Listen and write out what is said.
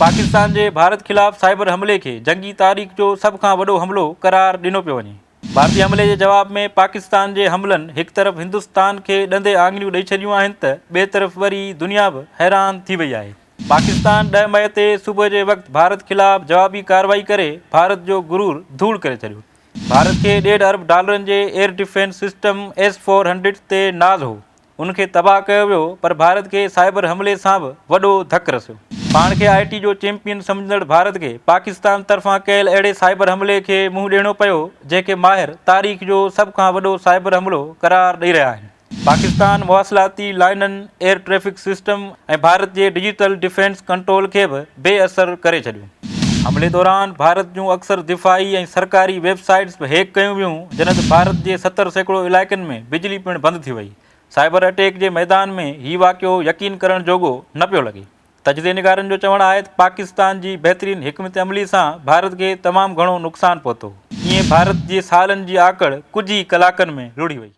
पाकिस्तान जे भारत खिलाफ़ साइबर हमले के जंगी तारीख़ जो सब खां वॾो हमलो करार ॾिनो पियो वञे। भारतीय हमले जे जवाब में पाकिस्तान जे हमलनि हिकु तरफ़ हिंदुस्तान खे ॾंदे आङिरियूं ॾेई छॾियूं आहिनि त ॿिए तरफ़ वरी दुनिया बि हैरान थी वई आहे। पाकिस्तान 10 मई ते सुबुह जे वक़्तु भारत खिलाफ़ जवाबी कार्रवाई करे भारत जो गुरूर धूड़ करे छॾियो। भारत के $1.5 अरब जे एयर डिफेंस सिस्टम S-400 ते नाज़ हो, उनखे तबाह कयो वियो, पर भारत के साइबर हमले सां बि वॾो धकु रसियो। पाण खे IT जो चैंपियन सम्झंदड़ भारत खे पाकिस्तान तरफ़ां कयल अहिड़े साइबर हमले खे मुंहुं ॾियणो पियो जंहिंखे माहिर तारीख़ जो सभ खां वॾो साइबर हमलो करार ॾेई रहिया आहिनि। पाकिस्तान मवासिलाती लाइननि, एयर ट्रैफिक सिस्टम ऐं भारत जे डिजिटल डिफेंस कंट्रोल खे बि बेअसर करे छॾियो। हमले दौरान भारत जूं अक्सर दिफ़ाई ऐं सरकारी वेबसाइट्स बि हैक कयूं वियूं, जॾहिं भारत जे 70% इलाइक़नि में बिजली पिणु बंदि थी वई। साइबर अटैक जे मैदान में हीउ वाक़ियो यकीन करण जोॻो न पियो लॻे। तजदीदनिगारनि जो चवणु आहे त पाकिस्तान जी बहितरीन हिकमत अमली सां भारत खे तमामु घणो नुक़सानु पहुतो। ईअं भारत जे सालनि जी आकड़ कुझु ई कलाकनि में रुड़ी वई।